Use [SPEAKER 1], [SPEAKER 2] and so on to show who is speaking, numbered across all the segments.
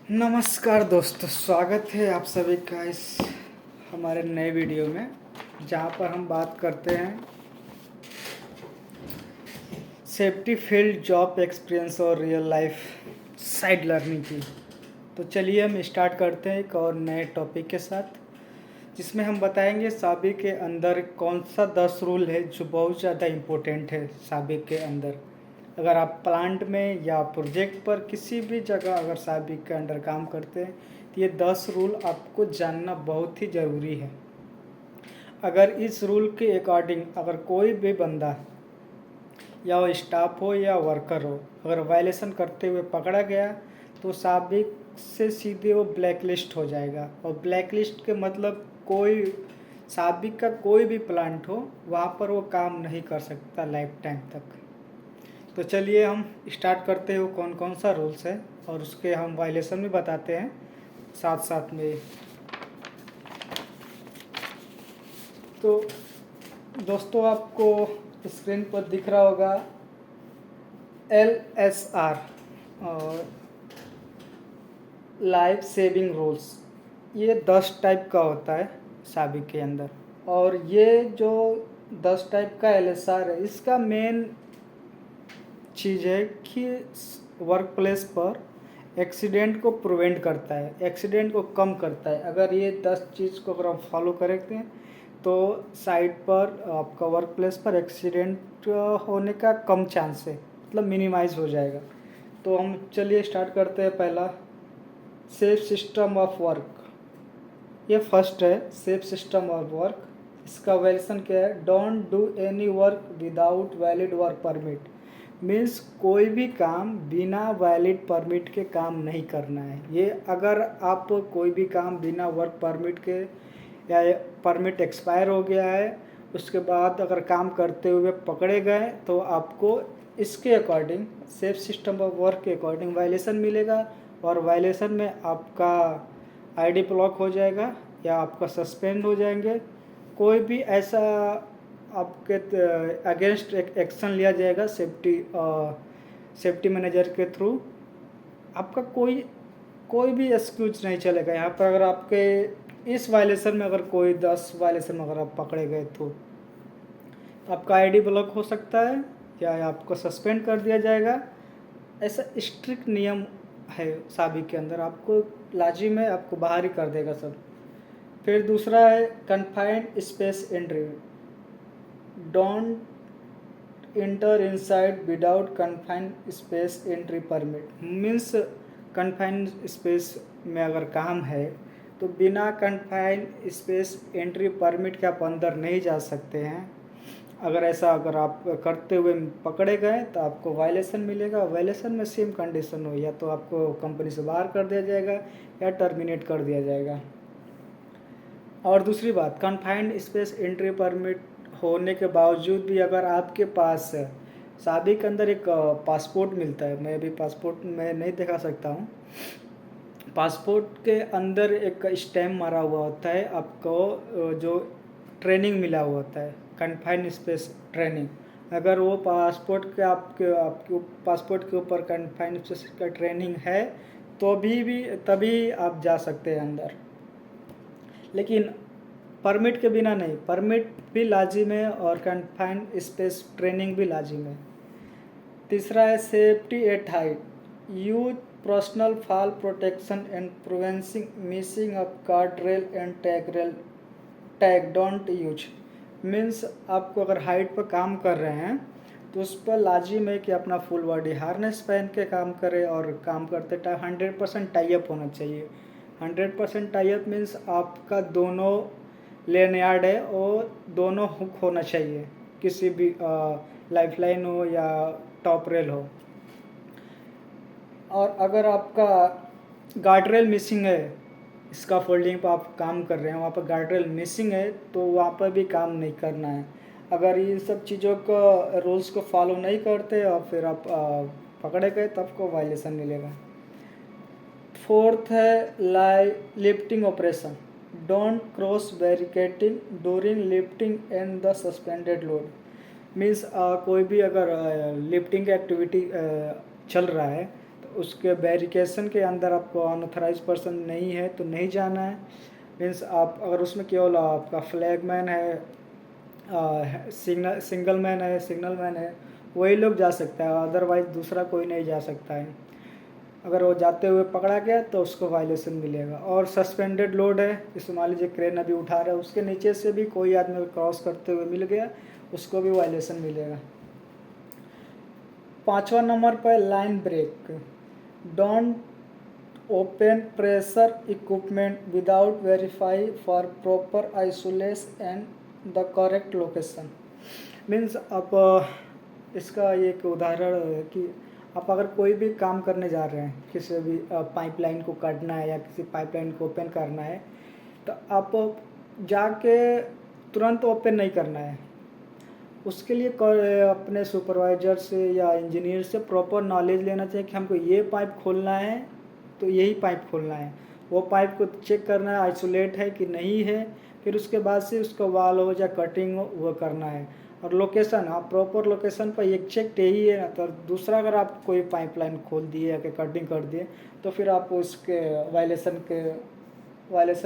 [SPEAKER 1] नमस्कार दोस्तों, स्वागत है आप सभी का इस हमारे नए वीडियो में, जहाँ पर हम बात करते हैं सेफ्टी फील्ड जॉब एक्सपीरियंस और रियल लाइफ साइड लर्निंग की। तो चलिए हम स्टार्ट करते हैं एक और नए टॉपिक के साथ, जिसमें हम बताएंगे साबिक के अंदर कौन सा 10 रूल है जो बहुत ज़्यादा इम्पोर्टेंट है साबिक के अंदर। अगर आप प्लांट में या प्रोजेक्ट पर किसी भी जगह अगर साबिक के अंडर काम करते हैं तो ये 10 रूल आपको जानना बहुत ही ज़रूरी है। अगर इस रूल के अकॉर्डिंग अगर कोई भी बंदा या वो स्टाफ हो या वर्कर हो अगर वायलेशन करते हुए पकड़ा गया तो साबिक से सीधे वो ब्लैक लिस्ट हो जाएगा। और ब्लैक लिस्ट के मतलब कोई साबिक का कोई भी प्लांट हो वहाँ पर वो काम नहीं कर सकता लाइफ टाइम तक। तो चलिए हम स्टार्ट करते हो कौन कौन सा रूल्स है और उसके हम वायलेशन भी बताते हैं साथ साथ में। तो दोस्तों आपको स्क्रीन पर दिख रहा होगा LSR और लाइफ सेविंग रूल्स। ये 10 टाइप का होता है साबिक के अंदर। और ये जो 10 टाइप का LSR है इसका मेन चीज़ है कि वर्क प्लेस पर एक्सीडेंट को प्रिवेंट करता है, एक्सीडेंट को कम करता है। अगर ये 10 चीज़ को अगर हम फॉलो करेंगे तो साइट पर आपका वर्क प्लेस पर एक्सीडेंट होने का कम चांस है, मतलब मिनिमाइज हो जाएगा। तो हम चलिए स्टार्ट करते हैं। पहला सेफ सिस्टम ऑफ वर्क, ये फर्स्ट है सेफ सिस्टम ऑफ वर्क। इसका वायलेशन क्या है? Don't do any work without valid work permit. Means कोई भी काम बिना वैलिड परमिट के काम नहीं करना है। ये अगर आप कोई भी काम बिना वर्क परमिट के या परमिट एक्सपायर हो गया है उसके बाद अगर काम करते हुए पकड़े गए तो आपको इसके according safe system of work के अकॉर्डिंग वायलेशन मिलेगा। और वायलेशन में आपका आईडी ब्लॉक हो जाएगा या आपका सस्पेंड हो जाएंगे। कोई भी ऐसा आपके अगेंस्ट एक्शन लिया जाएगा सेफ्टी मैनेजर के थ्रू। आपका कोई भी एक्सक्यूज नहीं चलेगा यहाँ पर। अगर आपके इस वायलेशन में अगर कोई 10 वायलेशन में अगर आप पकड़े गए तो आपका आईडी ब्लॉक हो सकता है या आपको सस्पेंड कर दिया जाएगा। ऐसा स्ट्रिक्ट नियम है साबिक के अंदर, आपको लाजिम है, आपको बाहर ही कर देगा सब। फिर दूसरा है confined space entry. Don't inter inside without confined space entry permit. Means confined space में अगर काम है तो बिना कन्फाइंड स्पेस एंट्री परमिट के आप अंदर नहीं जा सकते हैं। अगर आप करते हुए पकड़े गए तो आपको वायलेशन मिलेगा। वायलेशन में सेम कंडीशन हो, या तो आपको कंपनी से बाहर कर दिया जाएगा या टर्मिनेट कर दिया जाएगा। और दूसरी बात, कन्फाइंड स्पेस एंट्री परमिट होने के बावजूद भी अगर आपके पास साबिक के अंदर एक पासपोर्ट मिलता है, मैं अभी पासपोर्ट में नहीं दिखा सकता हूँ। पासपोर्ट के अंदर एक स्टैम्प मारा हुआ होता है, आपको जो ट्रेनिंग मिला हुआ होता है कन्फाइंड स्पेस ट्रेनिंग। अगर वो पासपोर्ट के आपके पासपोर्ट के ऊपर कन्फाइंड स्पेस का ट्रेनिंग है तो भी तभी आप जा सकते हैं अंदर, लेकिन परमिट के बिना नहीं। परमिट भी लाजिम है और कन्फाइंड स्पेस ट्रेनिंग भी लाजिम है। तीसरा है safety at height. Use personal fall protection and preventing missing of guard rail and tag don't use. Means आपको अगर हाइट पर काम कर रहे हैं तो उस पर लाजिम है कि अपना फुल बॉडी हार्नेस पहन के काम करें और काम करते टाइम 100% टाइप होना चाहिए। 100% टाइप मीन्स आपका दोनों लेन यार्ड है और दोनों हुक होना चाहिए, किसी भी लाइफलाइन हो या टॉप रेल हो। और अगर आपका गार्ड रेल मिसिंग है, इसका फोल्डिंग पर आप काम कर रहे हैं वहाँ पर गार्ड रेल मिसिंग है तो वहाँ पर भी काम नहीं करना है। अगर इन सब चीज़ों को रूल्स को फॉलो नहीं करते और फिर आप पकड़े गए तो आपको वायलेशन मिलेगा। फोर्थ है lifting operation. Don't cross barricading during lifting and the suspended load. Means कोई भी अगर लिफ्टिंग की एक्टिविटी चल रहा है उसके वेरिफिकेशन के अंदर आपको अनऑथराइज पर्सन नहीं है तो नहीं जाना है। मीन्स आप अगर उसमें केवल आपका फ्लैगमैन है, सिंगल मैन है, सिग्नल मैन है, वही लोग जा सकता है, अदरवाइज़ दूसरा कोई नहीं जा सकता है। अगर वो जाते हुए पकड़ा गया तो उसको वायलेशन मिलेगा। और सस्पेंडेड लोड है, जैसे मान लीजिए क्रेन अभी उठा रहा है, उसके नीचे से भी कोई आदमी क्रॉस करते हुए मिल गया, उसको भी वायलेशन मिलेगा। 5वां नंबर पर line break. Don't open pressure equipment without verify for proper isolation and the correct location. Means आप इसका एक उदाहरण है कि आप अगर कोई भी काम करने जा रहे हैं, किसी भी पाइपलाइन को काटना है या किसी पाइपलाइन को ओपन करना है, तो आप जाके तुरंत ओपन नहीं करना है। उसके लिए अपने सुपरवाइजर से या इंजीनियर से प्रॉपर नॉलेज लेना चाहिए कि हमको ये पाइप खोलना है तो यही पाइप खोलना है। वो पाइप को चेक करना है आइसोलेट है कि नहीं है, फिर उसके बाद से उसका वाल हो या कटिंग हो वो करना है। और लोकेशन, आप प्रॉपर लोकेशन पर एक चेक यही है ना। तो दूसरा अगर आप कोई पाइपलाइन खोल दिए या कटिंग कर दिए तो फिर आप उसके वायलेशन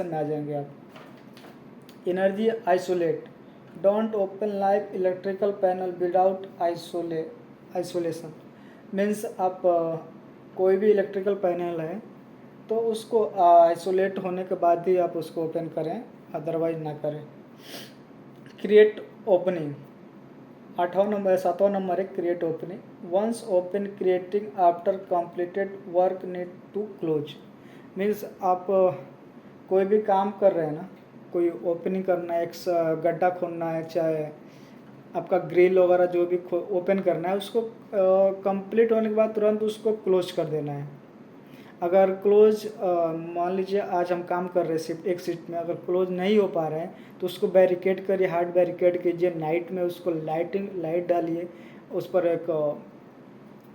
[SPEAKER 1] में आ जाएंगे आप। Energy isolate. Don't open live electrical panel without isolation. Means आप कोई भी इलेक्ट्रिकल पैनल है तो उसको आइसोलेट होने के बाद ही आप उसको ओपन करें, अदरवाइज ना करें। Create opening. 7वां नंबर है create opening. Once open creating after completed work need to close. Means आप कोई भी काम कर रहे हैं ना, कोई ओपनिंग करना है, एक गड्ढा खोलना है, चाहे आपका ग्रिल वगैरह जो भी ओपन करना है, उसको कंप्लीट होने के बाद तुरंत उसको क्लोज कर देना है। अगर क्लोज मान लीजिए आज हम काम कर रहे हैं एक शिफ्ट में, अगर क्लोज नहीं हो पा रहे हैं तो उसको बैरिकेड करिए, हार्ड बैरिकेड कीजिए। नाइट में उसको लाइट डालिए, उस पर एक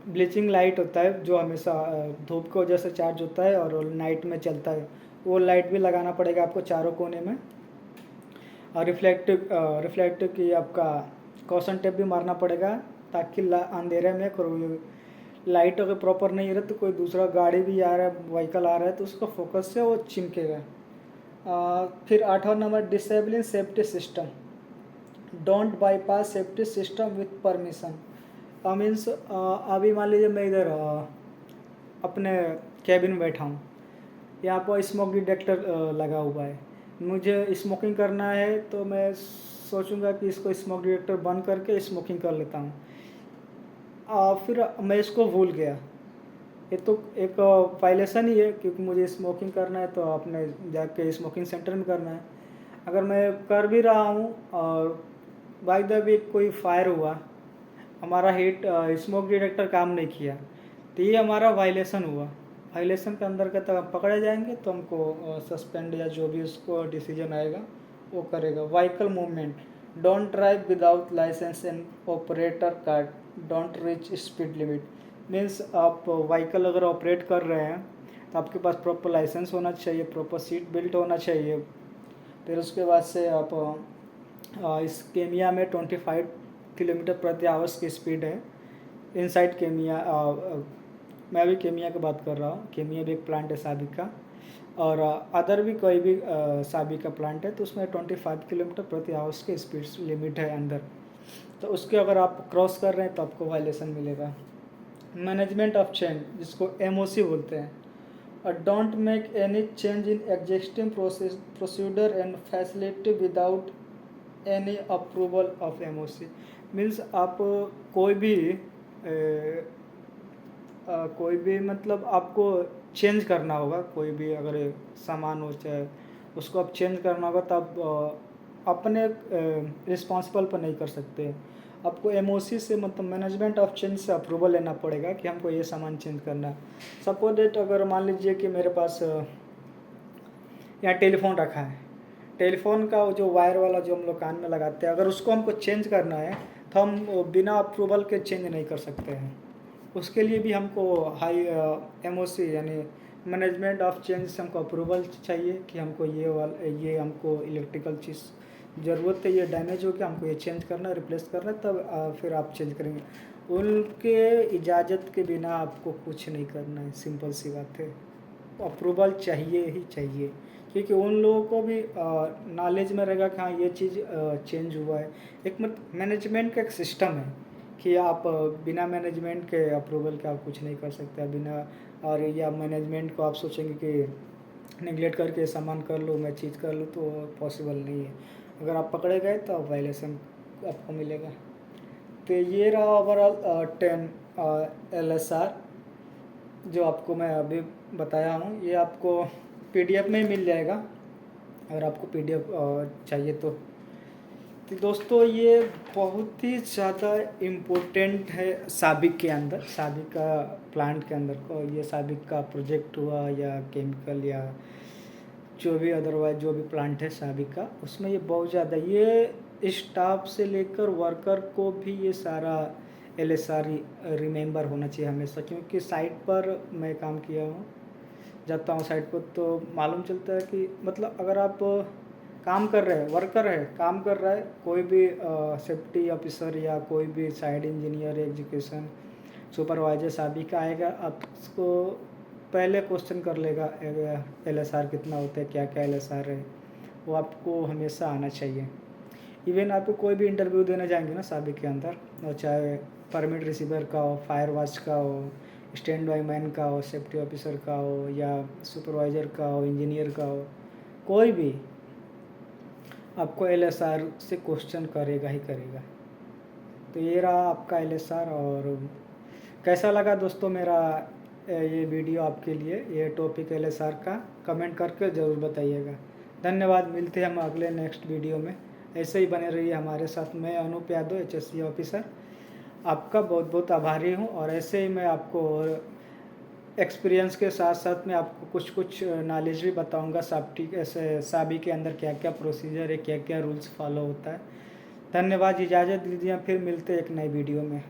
[SPEAKER 1] ब्लीचिंग लाइट होता है जो हमेशा धूप की वजह से चार्ज होता है और नाइट में चलता है, वो लाइट भी लगाना पड़ेगा आपको चारों कोने में। और रिफ्लेक्टिव की आपका कॉशन टेप भी मारना पड़ेगा ताकि अंधेरे में कोई लाइट अगर प्रॉपर नहीं रहे तो कोई दूसरा गाड़ी भी आ रहा है, व्हीकल आ रहा है तो उसका फोकस से वो चिमकेगा। फिर 8वां number disabling safety system. Don't bypass safety system with permission. Means अभी मान लीजिए मैं इधर अपने कैबिन में बैठा हूँ, यहाँ पर स्मोक डिटेक्टर लगा हुआ है, मुझे स्मोकिंग करना है तो मैं सोचूंगा कि इसको स्मोक डिटेक्टर बंद करके स्मोकिंग कर लेता हूँ। फिर मैं इसको भूल गया, ये तो एक वायलेशन ही है क्योंकि मुझे स्मोकिंग करना है तो आपने जाके स्मोकिंग सेंटर में करना है। अगर मैं कर भी रहा हूँ और बाय द वे कोई फायर हुआ, हमारा हीट स्मोक डिटेक्टर काम नहीं किया, तो ये हमारा वायलेशन हुआ। वायलेशन के अंदर का तक पकड़े जाएंगे तो हमको सस्पेंड या जो भी उसको डिसीजन आएगा वो करेगा। Vehicle movement. Don't drive without licence and operator card. Don't reach speed limit. Means आप व्हीकल अगर ऑपरेट कर रहे हैं तो आपके पास प्रॉपर लाइसेंस होना चाहिए, प्रॉपर सीट बेल्ट होना चाहिए। फिर उसके बाद से आप इस केमिया में 25 किलोमीटर प्रति आवर्स की स्पीड है इनसाइड केमिया। मैं अभी केमिया की बात कर रहा हूँ, केमिया भी एक प्लांट है साबिक का, और अदर भी कोई भी साबिक का प्लांट है तो उसमें 25 किलोमीटर प्रति आवर्स की स्पीड लिमिट है अंदर, तो उसके अगर आप क्रॉस कर रहे हैं तो आपको वायलेशन मिलेगा। मैनेजमेंट ऑफ चेंज, जिसको एमओसी बोलते हैं। Don't make any change in existing procedure and facility without any approval of MOC. Means आप कोई भी मतलब आपको चेंज करना होगा, कोई भी अगर सामान हो चाहे उसको आप चेंज करना होगा तो आप अपने रिस्पॉन्सिबल पर नहीं कर सकते। आपको एमओसी से मतलब मैनेजमेंट ऑफ चेंज से अप्रूवल लेना पड़ेगा कि हमको ये सामान चेंज करना है। सपोज डेट अगर मान लीजिए कि मेरे पास यहाँ टेलीफोन रखा है, टेलीफोन का जो वायर वाला जो हम लोग कान में लगाते हैं, अगर उसको हमको चेंज करना है तो हम बिना अप्रूवल के चेंज नहीं कर सकते हैं। उसके लिए भी हमको हाई एमओसी यानी मैनेजमेंट ऑफ चेंज से हमको अप्रूवल चाहिए कि हमको ये हमको इलेक्ट्रिकल चीज़ ज़रूरत है, ये डैमेज हो गया, हमको ये चेंज करना है, रिप्लेस करना है, तब फिर आप चेंज करेंगे। उनके इजाज़त के बिना आपको कुछ नहीं करना है, सिंपल सी बात है। अप्रूवल चाहिए ही चाहिए, क्योंकि उन लोगों को भी नॉलेज में रहेगा कि हाँ ये चीज़ चेंज हुआ है। एक मैनेजमेंट का एक सिस्टम है कि आप बिना मैनेजमेंट के अप्रूवल के आप कुछ नहीं कर सकते बिना। और या मैनेजमेंट को आप सोचेंगे कि निगलेक्ट करके सामान कर लूँ, मैं चीज़ कर लूँ, तो पॉसिबल नहीं है। अगर आप पकड़े गए तो वायलेशन आपको मिलेगा। तो ये रहा ओवरऑल 10 LSR जो आपको मैं अभी बताया हूँ। ये आपको PDF में ही मिल जाएगा अगर आपको PDF चाहिए तो दोस्तों ये बहुत ही ज़्यादा इम्पोर्टेंट है साबिक के अंदर, साबिक का प्लांट के अंदर को। ये साबिक का प्रोजेक्ट हुआ या केमिकल या जो भी अदरवाइज जो भी प्लांट है साबिक का, उसमें ये बहुत ज़्यादा ये स्टाफ से लेकर वर्कर को भी ये सारा LSR रिमेंबर होना चाहिए हमेशा। क्योंकि साइट पर मैं काम किया हूँ, जाता हूँ साइट पर तो मालूम चलता है कि मतलब अगर आप काम कर रहे हैं, वर्कर है, काम कर रहा है, कोई भी सेफ्टी ऑफिसर या कोई भी साइड इंजीनियर एजुकेशन सुपरवाइजर साबिक आएगा, आप उसको पहले क्वेश्चन कर लेगा LSR कितना होता है, क्या क्या LSR है, वो आपको हमेशा आना चाहिए। इवन आपको कोई भी इंटरव्यू देने जाएंगे ना साबिक के अंदर, और चाहे परमिट रिसीवर का हो, फायर वॉच का हो, स्टैंड बाई मैन का हो, सेफ्टी ऑफिसर का हो, या सुपरवाइज़र का हो, इंजीनियर का हो, कोई भी आपको LSR से क्वेश्चन करेगा ही करेगा। तो ये रहा आपका LSR। और कैसा लगा दोस्तों मेरा ये वीडियो आपके लिए, ये टॉपिक LSR का, कमेंट करके ज़रूर बताइएगा। धन्यवाद, मिलते हैं हम अगले नेक्स्ट वीडियो में। ऐसे ही बने रहिए हमारे साथ। मैं अनूप यादव, HSC ऑफिसर, आपका बहुत बहुत आभारी हूँ। और ऐसे ही मैं आपको और एक्सपीरियंस के साथ साथ में आपको कुछ कुछ नॉलेज भी बताऊँगा साबिक ऐसे साबी के अंदर क्या क्या प्रोसीजर है, क्या क्या रूल्स फॉलो होता है। धन्यवाद, इजाज़त दीजिए, फिर मिलते हैं एक नई वीडियो में।